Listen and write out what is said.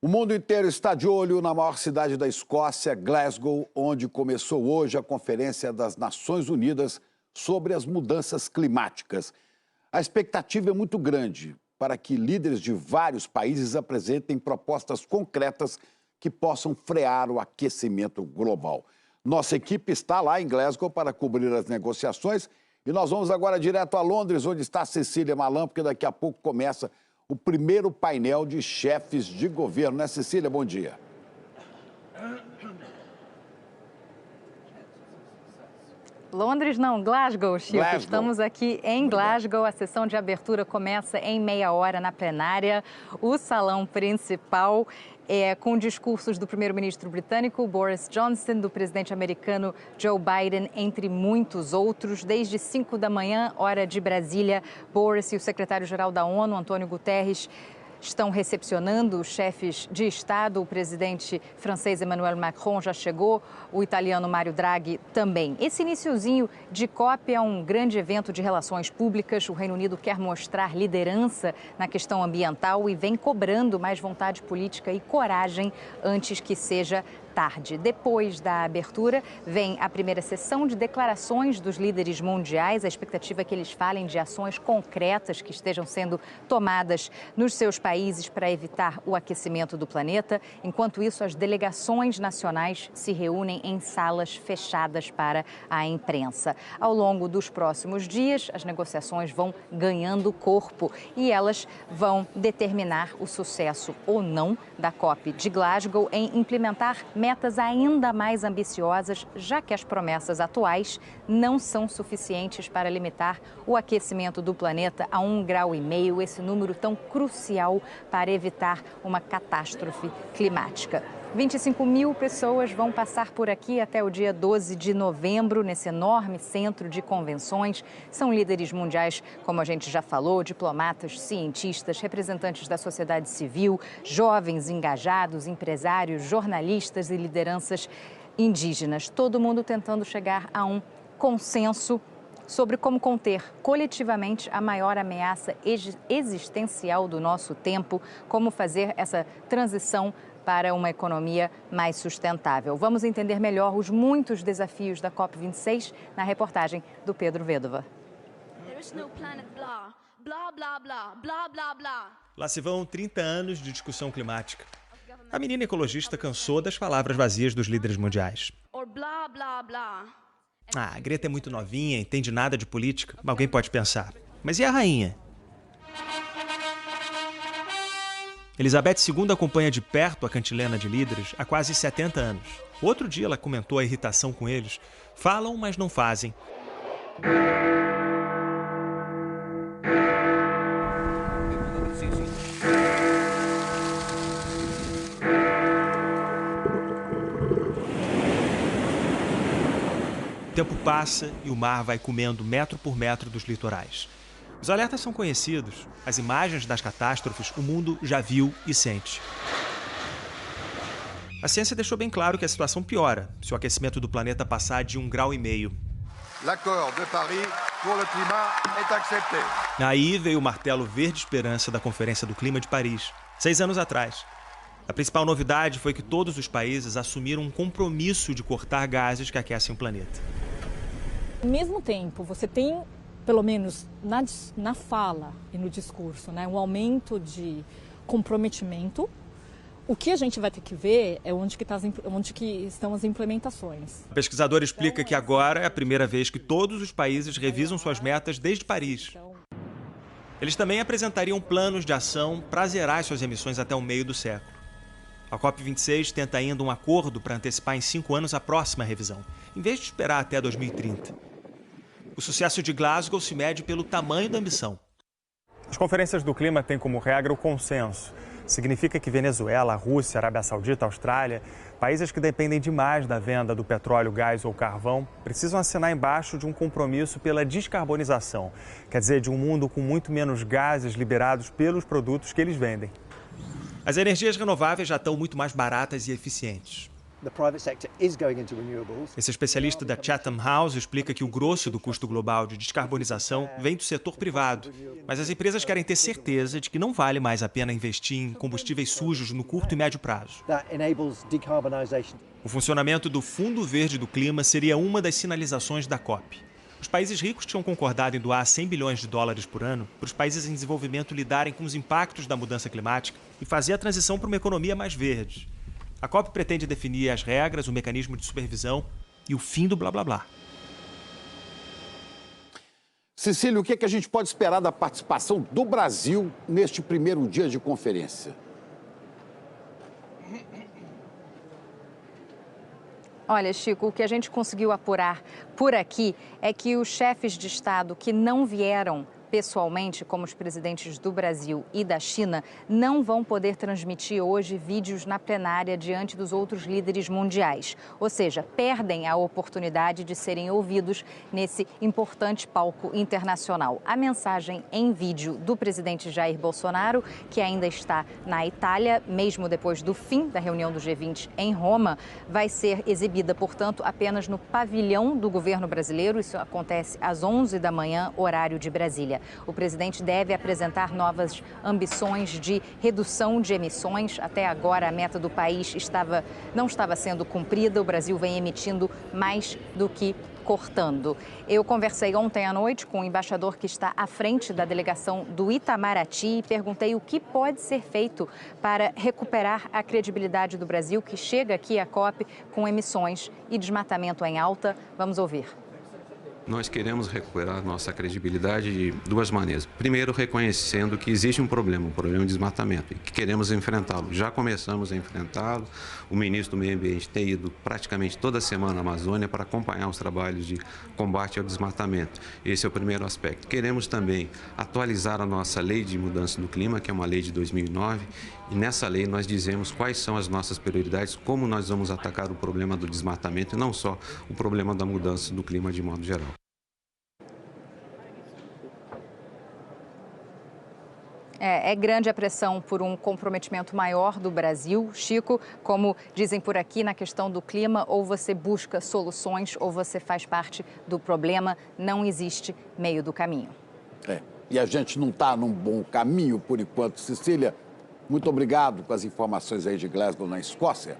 O mundo inteiro está de olho na maior cidade da Escócia, Glasgow, onde começou hoje a Conferência das Nações Unidas sobre as mudanças climáticas. A expectativa é muito grande para que líderes de vários países apresentem propostas concretas que possam frear o aquecimento global. Nossa equipe está lá em Glasgow para cobrir as negociações e nós vamos agora direto a Londres, onde está a Cecília Malan, porque daqui a pouco começa o primeiro painel de chefes de governo. Né, Cecília? Bom dia. Londres não, Glasgow, Chico. Glasgow. Estamos aqui em Glasgow. A sessão de abertura começa em meia hora na plenária. O salão principal é com discursos do primeiro-ministro britânico Boris Johnson, do presidente americano Joe Biden, entre muitos outros. Desde 5 da manhã, hora de Brasília, Boris e o secretário-geral da ONU, Antônio Guterres, estão recepcionando os chefes de Estado. O presidente francês Emmanuel Macron já chegou, o italiano Mario Draghi também. Esse iniciozinho de COP é um grande evento de relações públicas. O Reino Unido quer mostrar liderança na questão ambiental e vem cobrando mais vontade política e coragem antes que seja tarde. Depois da abertura, vem a primeira sessão de declarações dos líderes mundiais. A expectativa é que eles falem de ações concretas que estejam sendo tomadas nos seus países para evitar o aquecimento do planeta. Enquanto isso, as delegações nacionais se reúnem em salas fechadas para a imprensa. Ao longo dos próximos dias, as negociações vão ganhando corpo e elas vão determinar o sucesso ou não da COP de Glasgow em implementar metas ainda mais ambiciosas, já que as promessas atuais não são suficientes para limitar o aquecimento do planeta a 1,5 graus, esse número tão crucial para evitar uma catástrofe climática. 25 mil pessoas vão passar por aqui até o dia 12 de novembro, nesse enorme centro de convenções. São líderes mundiais, como a gente já falou, diplomatas, cientistas, representantes da sociedade civil, jovens engajados, empresários, jornalistas e lideranças indígenas. Todo mundo tentando chegar a um consenso sobre como conter coletivamente a maior ameaça existencial do nosso tempo, como fazer essa transição para uma economia mais sustentável. Vamos entender melhor os muitos desafios da COP26 na reportagem do Pedro Vedova. Lá se vão 30 anos de discussão climática. A menina ecologista cansou das palavras vazias dos líderes mundiais. A Greta é muito novinha, entende nada de política, alguém pode pensar. Mas e a rainha? Elizabeth II acompanha de perto a cantilena de líderes há quase 70 anos. Outro dia ela comentou a irritação com eles. Falam, mas não fazem. O tempo passa e o mar vai comendo metro por metro dos litorais. Os alertas são conhecidos, as imagens das catástrofes o mundo já viu e sente. A ciência deixou bem claro que a situação piora se o aquecimento do planeta passar de 1,5 graus. L'accord de Paris pour le climat est accepté. Aí veio o martelo verde esperança da Conferência do Clima de Paris, 6 anos atrás. A principal novidade foi que todos os países assumiram um compromisso de cortar gases que aquecem o planeta. Ao mesmo tempo, você tem, pelo menos na fala e no discurso, né, um aumento de comprometimento. O que a gente vai ter que ver é onde que estão as implementações. O pesquisador explica que agora é a primeira vez que todos os países revisam suas metas desde Paris. Eles também apresentariam planos de ação para zerar suas emissões até o meio do século. A COP26 tenta ainda um acordo para antecipar em 5 anos a próxima revisão, em vez de esperar até 2030. O sucesso de Glasgow se mede pelo tamanho da ambição. As conferências do clima têm como regra o consenso. Significa que Venezuela, Rússia, Arábia Saudita, Austrália, países que dependem demais da venda do petróleo, gás ou carvão, precisam assinar embaixo de um compromisso pela descarbonização. Quer dizer, de um mundo com muito menos gases liberados pelos produtos que eles vendem. As energias renováveis já estão muito mais baratas e eficientes. Esse especialista da Chatham House explica que o grosso do custo global de descarbonização vem do setor privado, mas as empresas querem ter certeza de que não vale mais a pena investir em combustíveis sujos no curto e médio prazo. O funcionamento do Fundo Verde do Clima seria uma das sinalizações da COP. Os países ricos tinham concordado em doar 100 bilhões de dólares por ano para os países em desenvolvimento lidarem com os impactos da mudança climática e fazer a transição para uma economia mais verde. A COP pretende definir as regras, o mecanismo de supervisão e o fim do blá blá blá. Cecília, o que a gente pode esperar da participação do Brasil neste primeiro dia de conferência? Olha, Chico, o que a gente conseguiu apurar por aqui é que os chefes de Estado que não vieram pessoalmente, como os presidentes do Brasil e da China, não vão poder transmitir hoje vídeos na plenária diante dos outros líderes mundiais. Ou seja, perdem a oportunidade de serem ouvidos nesse importante palco internacional. A mensagem em vídeo do presidente Jair Bolsonaro, que ainda está na Itália, mesmo depois do fim da reunião do G20 em Roma, vai ser exibida, portanto, apenas no pavilhão do governo brasileiro. Isso acontece às 11 da manhã, horário de Brasília. O presidente deve apresentar novas ambições de redução de emissões. Até agora, a meta do país não estava sendo cumprida. O Brasil vem emitindo mais do que cortando. Eu conversei ontem à noite com o embaixador que está à frente da delegação do Itamaraty e perguntei o que pode ser feito para recuperar a credibilidade do Brasil, que chega aqui à COP com emissões e desmatamento em alta. Vamos ouvir. Nós queremos recuperar nossa credibilidade de duas maneiras. Primeiro, reconhecendo que existe um problema de desmatamento, e que queremos enfrentá-lo. Já começamos a enfrentá-lo. O ministro do Meio Ambiente tem ido praticamente toda semana à Amazônia para acompanhar os trabalhos de combate ao desmatamento. Esse é o primeiro aspecto. Queremos também atualizar a nossa lei de mudança do clima, que é uma lei de 2009, e nessa lei nós dizemos quais são as nossas prioridades, como nós vamos atacar o problema do desmatamento e não só o problema da mudança do clima de modo geral. É grande a pressão por um comprometimento maior do Brasil. Chico, como dizem por aqui na questão do clima, ou você busca soluções ou você faz parte do problema. Não existe meio do caminho. E a gente não está num bom caminho por enquanto. Cecília, muito obrigado com as informações aí de Glasgow, na Escócia.